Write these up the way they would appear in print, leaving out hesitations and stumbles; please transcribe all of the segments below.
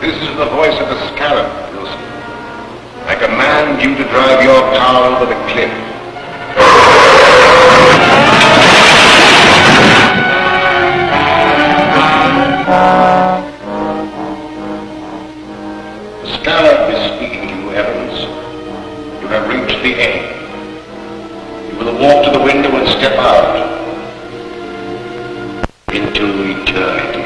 This is the voice of the Scarab, Wilson. I command you to drive your car over the cliff. The Scarab is speaking to you, Evans. You have reached the end. You will walk to the window and step out into eternity.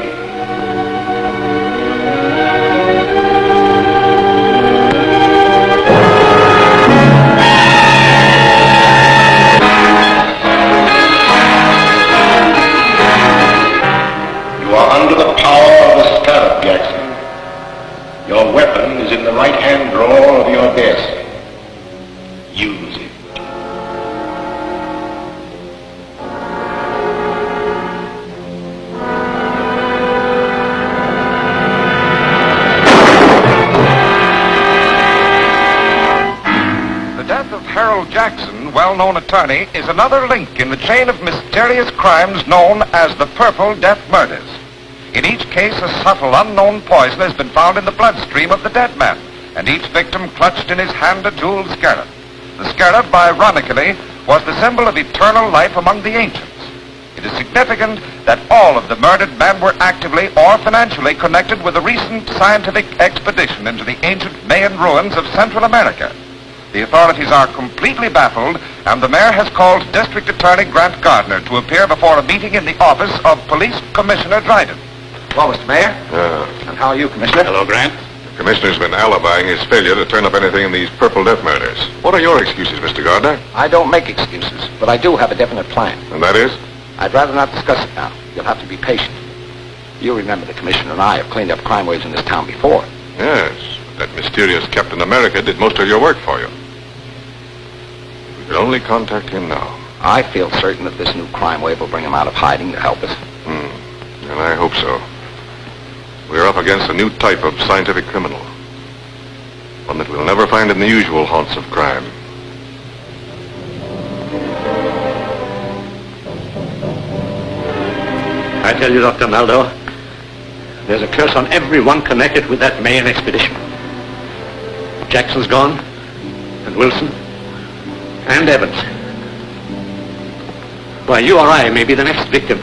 Under the power of the Scarab, Jackson. Your weapon is in the right-hand drawer of your desk. Use it. The death of Harold Jackson, well-known attorney, is another link in the chain of mysterious crimes known as the Purple Death Murders. In each case, a subtle, unknown poison has been found in the bloodstream of the dead man, and each victim clutched in his hand a jeweled scarab. The scarab, ironically, was the symbol of eternal life among the ancients. It is significant that all of the murdered men were actively or financially connected with a recent scientific expedition into the ancient Mayan ruins of Central America. The authorities are completely baffled, and the mayor has called District Attorney Grant Gardner to appear before a meeting in the office of Police Commissioner Dryden. Well, Mr. Mayor. And how are you, Commissioner? Hello, Grant. The commissioner's been alibying his failure to turn up anything in these Purple Death murders. What are your excuses, Mr. Gardner? I don't make excuses, but I do have a definite plan. And that is? I'd rather not discuss it now. You'll have to be patient. You remember the Commissioner and I have cleaned up crime waves in this town before. Yes. That mysterious Captain America did most of your work for you. We could only contact him now. I feel certain that this new crime wave will bring him out of hiding to help us. And I hope so. We're up against a new type of scientific criminal. One that we'll never find in the usual haunts of crime. I tell you, Dr. Maldo, there's a curse on everyone connected with that Mayan expedition. Jackson's gone, and Wilson, and Evans. Why, you or I may be the next victim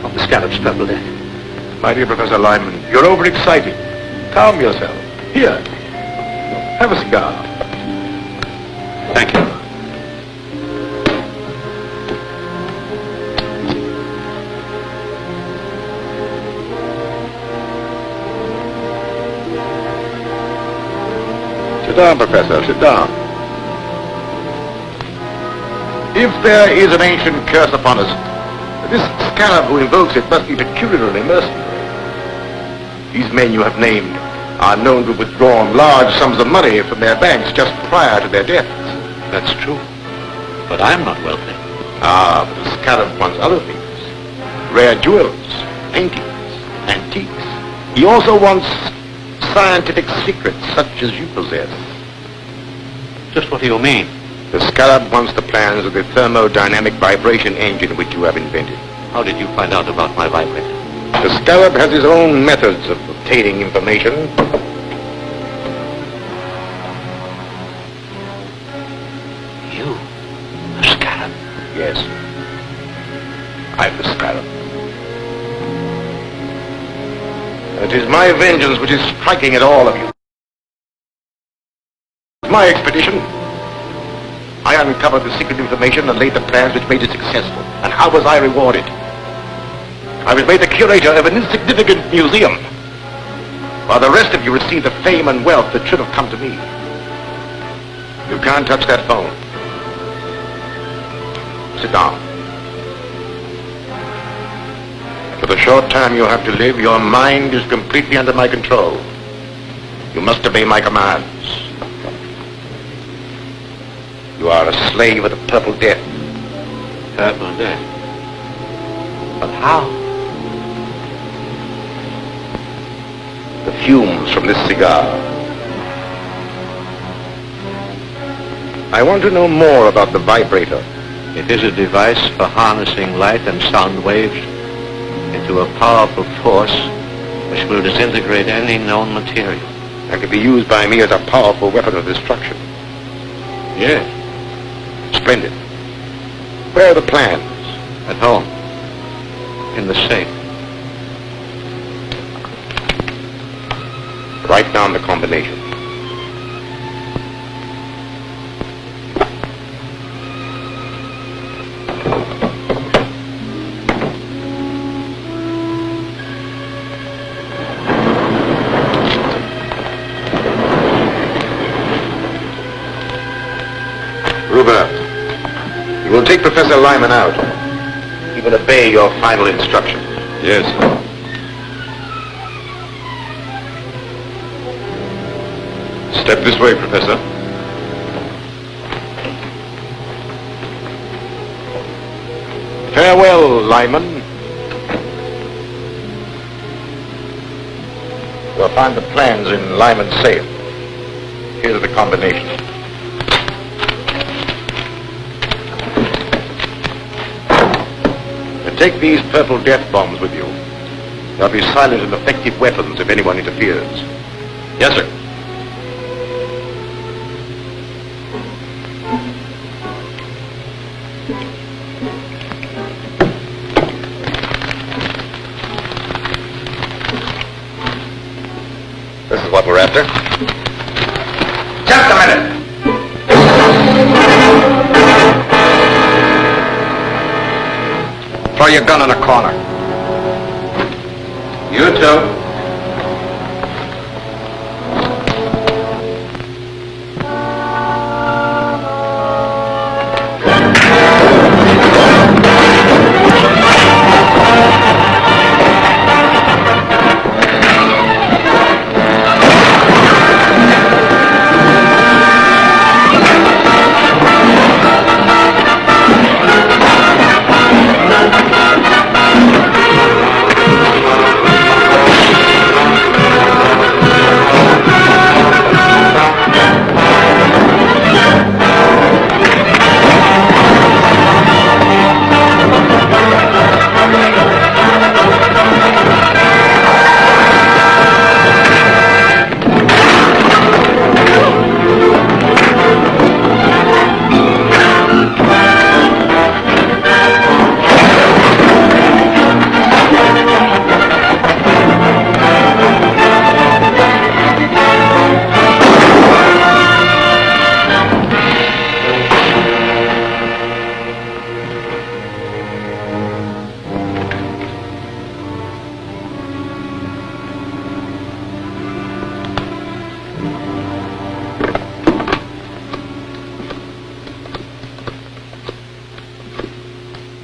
of the Scarab's Purple Death. My dear Professor Lyman, you're overexcited. Calm yourself. Here, have a cigar. Thank you. Sit down, Professor, sit down. If there is an ancient curse upon us, this Scarab who invokes it must be peculiarly merciful. These men you have named are known to have withdrawn large sums of money from their banks just prior to their deaths. That's true. But I'm not wealthy. Ah, but the Scarab wants other things. Rare jewels, paintings, antiques. He also wants scientific secrets such as you possess. Just what do you mean? The Scarab wants the plans of the thermodynamic vibration engine which you have invented. How did you find out about my vibrator? The Scarab has his own methods of obtaining information. You? The Scarab? Yes. I'm the Scarab. It is my vengeance which is striking at all of you. My expedition. I uncovered the secret information and laid the plans which made it successful. And how was I rewarded? I was made the curator of an insignificant museum, while the rest of you received the fame and wealth that should have come to me. You can't touch that phone. Sit down. For the short time you have to live, your mind is completely under my control. You must obey my commands. You are a slave of the Purple Death. Purple Death? But how? The fumes from this cigar. I want to know more about the vibrator. It is a device for harnessing light and sound waves into a powerful force which will disintegrate any known material. That could be used by me as a powerful weapon of destruction. Yes. Splendid. Where are the plans? At home. In the safe. Write down the combination. Rupert, you will take Professor Lyman out. He will obey your final instructions. Yes, sir. Step this way, Professor. Farewell, Lyman. You'll find the plans in Lyman's safe. Here's the combination. And take these purple death bombs with you. They'll be silent and effective weapons if anyone interferes. Yes, sir. This is what we're after. Just a minute. Throw your gun in a corner. You too.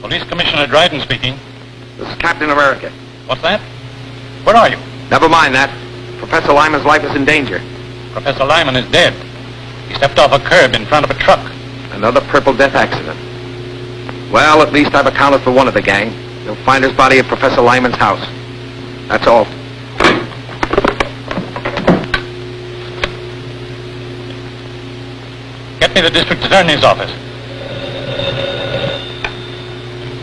Police Commissioner Dryden speaking. This is Captain America. What's that? Where are you? Never mind that. Professor Lyman's life is in danger. Professor Lyman is dead. He stepped off a curb in front of a truck. Another Purple Death accident. Well, at least I've accounted for one of the gang. You'll find his body at Professor Lyman's house. That's all. Get me the district attorney's office.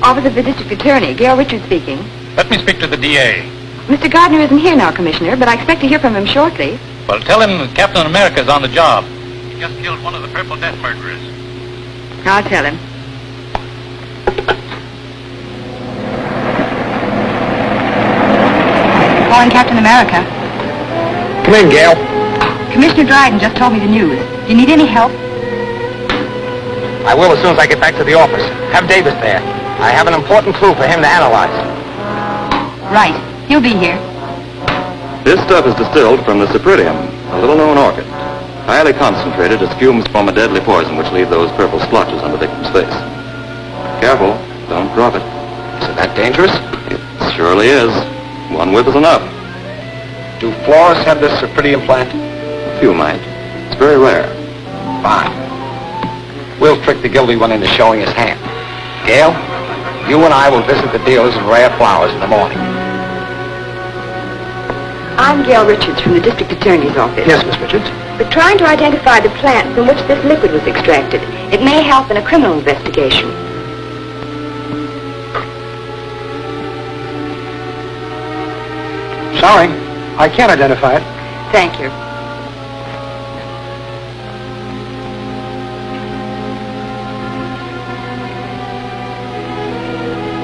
Office of the District Attorney, Gail Richards speaking. Let me speak to the DA. Mr. Gardner isn't here now, Commissioner, but I expect to hear from him shortly. Well, tell him that Captain America's on the job. He just killed one of the Purple Death murderers. I'll tell him. Calling Captain America. Come in, Gail. Commissioner Dryden just told me the news. Do you need any help? I will as soon as I get back to the office. Have Davis there. I have an important clue for him to analyze. Right. He'll be here. This stuff is distilled from the cypripedium, a little-known orchid. Highly concentrated as fumes form a deadly poison which leave those purple splotches on the victim's face. Careful, don't drop it. Is it that dangerous? It surely is. One whiff is enough. Do florists have this cypripedium plant? A few might. It's very rare. Fine. We'll trick the guilty one into showing his hand. Gail, you and I will visit the dealers in rare flowers in the morning. I'm Gail Richards from the District Attorney's office. Yes, Miss Richards. We're trying to identify the plant from which this liquid was extracted. It may help in a criminal investigation. Sorry, I can't identify it. Thank you.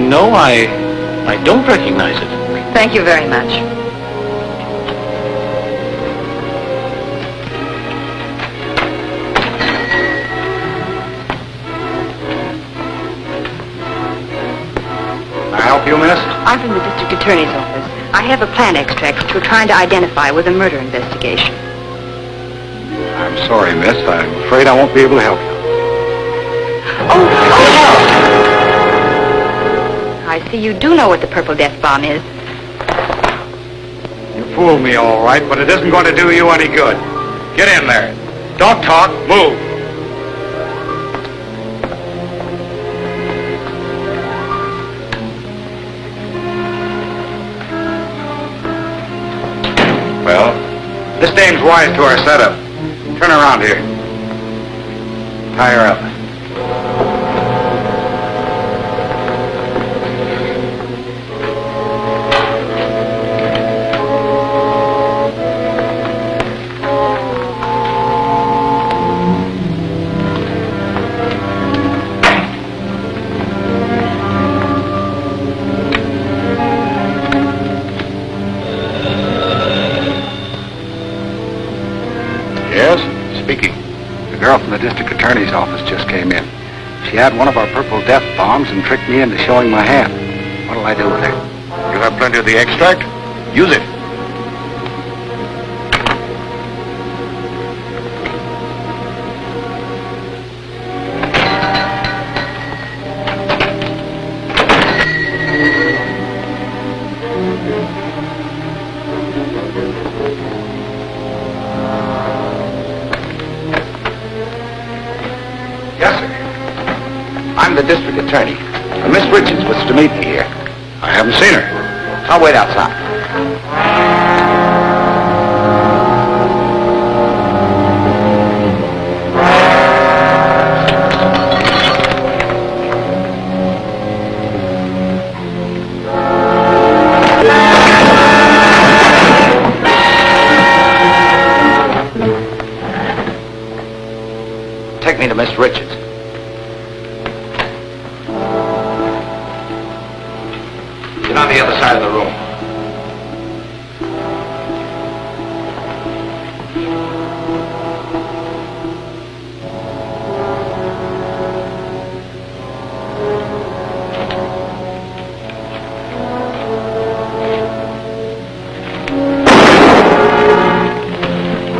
No, I don't recognize it. Thank you very much. Can I help you, miss? I'm from the district attorney's office. I have a plant extract which we're trying to identify with a murder investigation. I'm sorry, miss. I'm afraid I won't be able to help you. Oh! I see you do know what the Purple Death Bomb is. You fooled me all right, but it isn't going to do you any good. Get in there. Don't talk. Move. Well, this dame's wise to our setup. Turn around here. Tie her up. Yes? Speaking. The girl from the district attorney's office just came in. She had one of our Purple Death bombs and tricked me into showing my hand. What'll I do with her? You have plenty of the extract? Use it. Yes, sir. I'm the district attorney. Miss Richards was to meet me here. I haven't seen her. I'll wait outside. Take me to Miss Richards. Get on the other side of the room.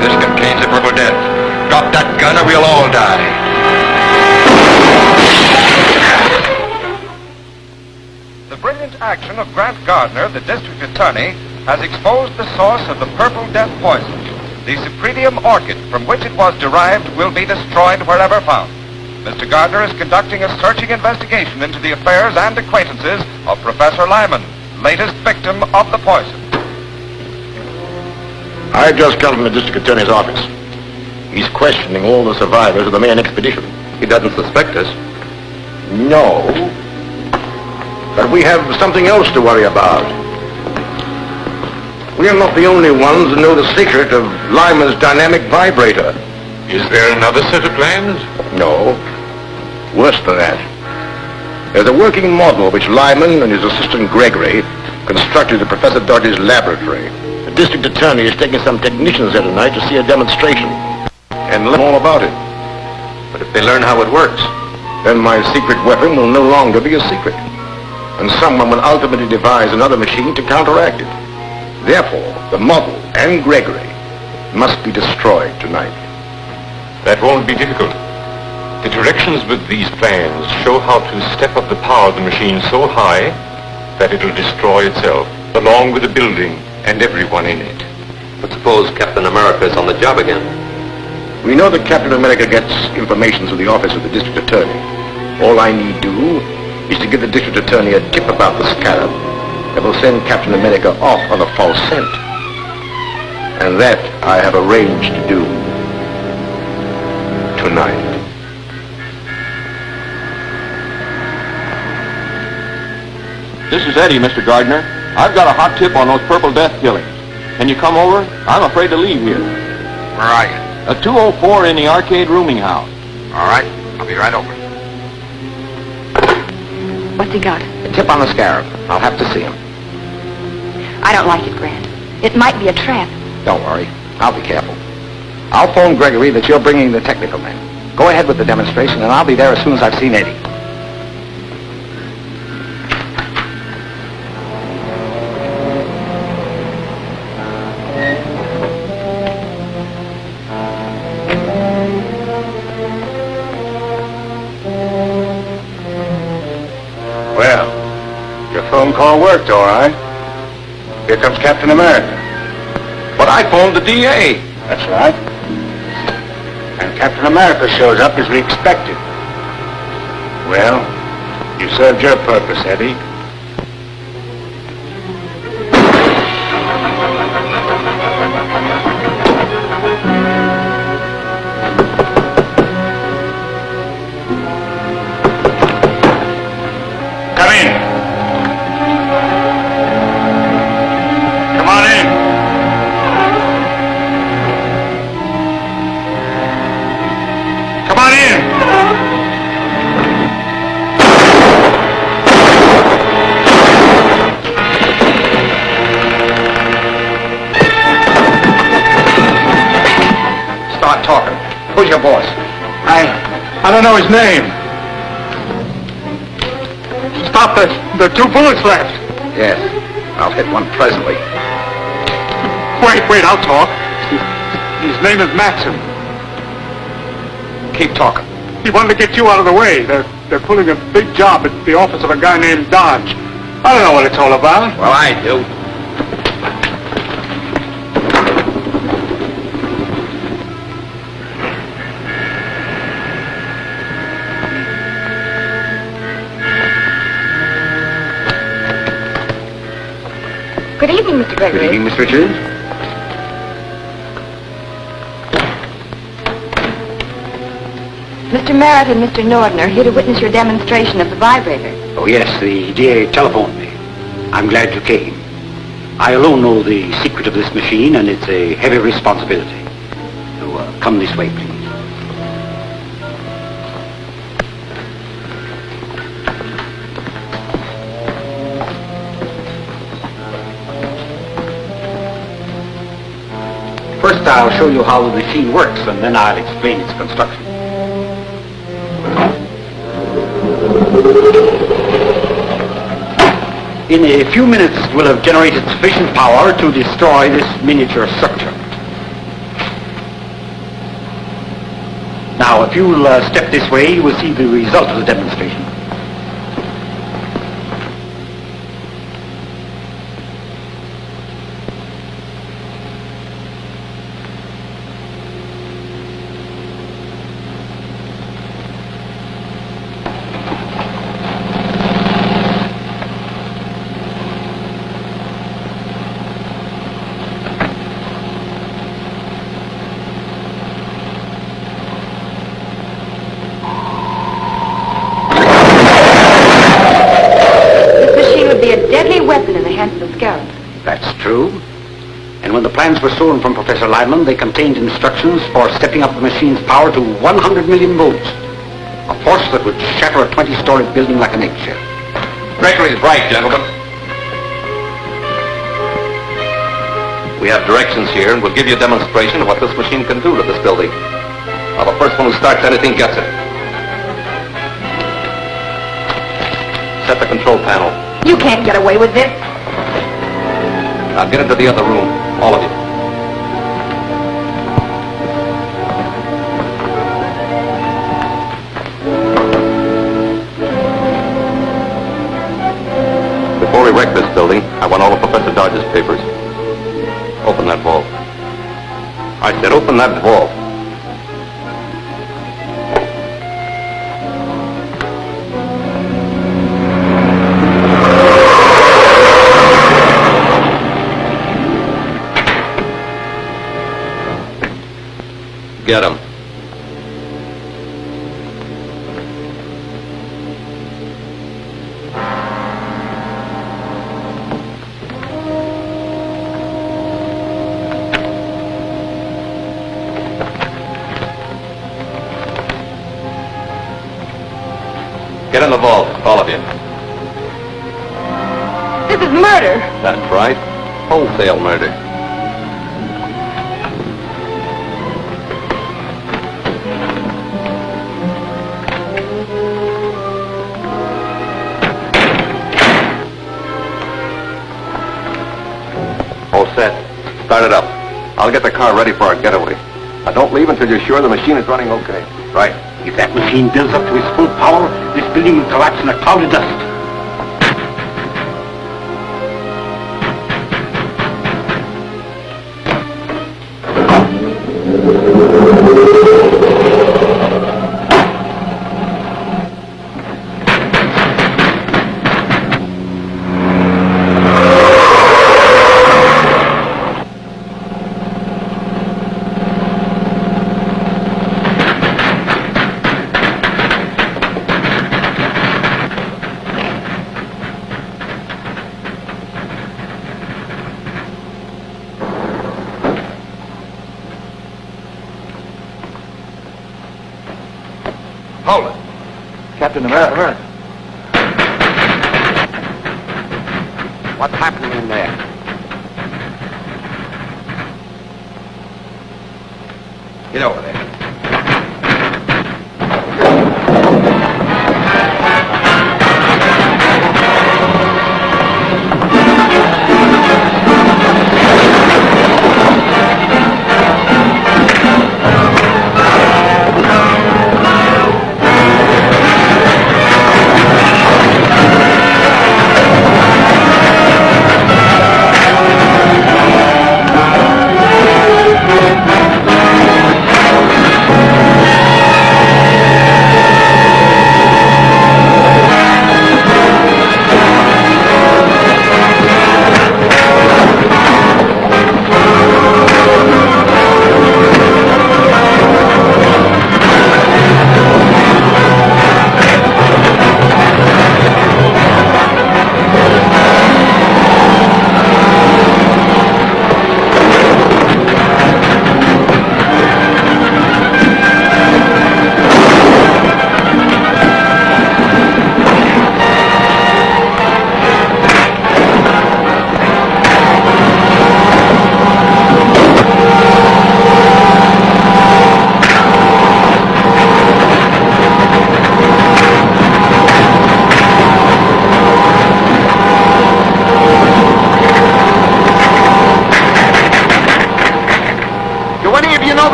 This contains the Purple Death. Drop that gun or we'll all die. The brilliant action of Grant Gardner, the district attorney, has exposed the source of the Purple Death poison. The Cyprinium orchid from which it was derived will be destroyed wherever found. Mr. Gardner is conducting a searching investigation into the affairs and acquaintances of Professor Lyman, latest victim of the poison. I just come from the district attorney's office. He's questioning all the survivors of the main expedition. He doesn't suspect us. No. But we have something else to worry about. We are not the only ones who know the secret of Lyman's dynamic vibrator. Is there another set of plans? No. Worse than that. There's a working model which Lyman and his assistant Gregory constructed at Professor Doty's laboratory. The district attorney is taking some technicians there tonight to see a demonstration and learn all about it. But if they learn how it works, Then my secret weapon will no longer be a secret. And someone will ultimately devise another machine to counteract it. Therefore, the model and Gregory must be destroyed tonight. That won't be difficult. The directions with these plans show how to step up the power of the machine so high that it'll destroy itself, along with the building and everyone in it. but suppose Captain America is on the job again. We know that Captain America gets information through the office of the district attorney. All I need do is to give the district attorney a tip about the scarab that will send Captain America off on a false scent. And that I have arranged to do tonight. This is Eddie, Mr. Gardner. I've got a hot tip on those Purple Death killings. Can you come over? I'm afraid to leave here. Where are you? A 204 in the arcade rooming house. All right, I'll be right over. What's he got? A tip on the Scarab. I'll have to see him. I don't like it, Grant. It might be a trap. Don't worry. I'll be careful. I'll phone Gregory that you're bringing the technical men. Go ahead with the demonstration, and I'll be there as soon as I've seen Eddie. Well, your phone call worked, all right. Here comes Captain America. But I phoned the DA. That's right. And Captain America shows up as we expected. Well, you served your purpose, Eddie. Come in. Come on in. Come on in. Start talking. Who's your boss? I don't know his name. Stop it. There are 2 bullets left. Yes. I'll hit one presently. Wait, I'll talk. His name is Maxim. Keep talking. He wanted to get you out of the way. They're pulling a big job at the office of a guy named Dodge. I don't know what it's all about. Well, I do. Good evening, Mr. Gregory. Good evening, Miss Richards. Mr. Merritt and Mr. Norton are here to witness your demonstration of the vibrator. Oh, yes, the DA telephoned me. I'm glad you came. I alone know the secret of this machine, and it's a heavy responsibility. So, come this way, please. First, I'll show you how the machine works, and then I'll explain its construction. In a few minutes, we'll have generated sufficient power to destroy this miniature structure. Now, if you'll step this way, you will see the result of the demonstration. Weapon in the hands of the Scarab. That's true. And when the plans were stolen from Professor Lyman, they contained instructions for stepping up the machine's power to 100 million volts. A force that would shatter a 20-story building like an eggshell. Gregory's right, gentlemen. We have directions here, and we'll give you a demonstration of what this machine can do to this building. Now, the first one who starts anything gets it. Set the control panel. You can't get away with this. Now get into the other room, all of you. Before we wreck this building, I want all of Professor Dodge's papers. Open that vault. I said open that vault. Get him. Get in the vault, all of you. This is murder. That's right. Wholesale murder. All set. Start it up. I'll get the car ready for our getaway. Now, don't leave until you're sure the machine is running okay. Right. If that machine builds up to its full power, this building will collapse in a cloud of dust. Hold it. Captain America. What's happening in there? Get over there.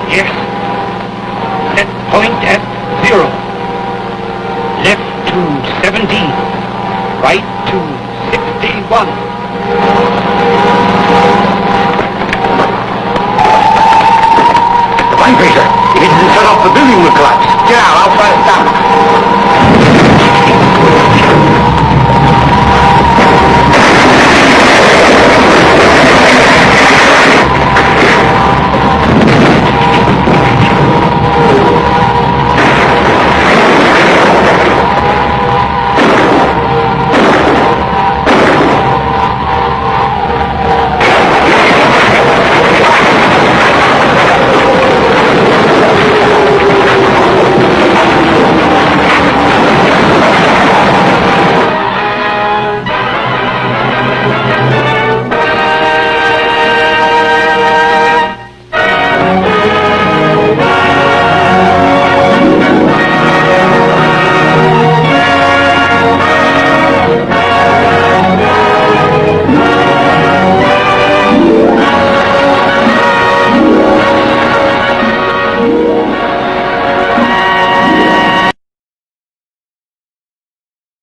Yes. Set point at 0. Left to 17. Right to 61.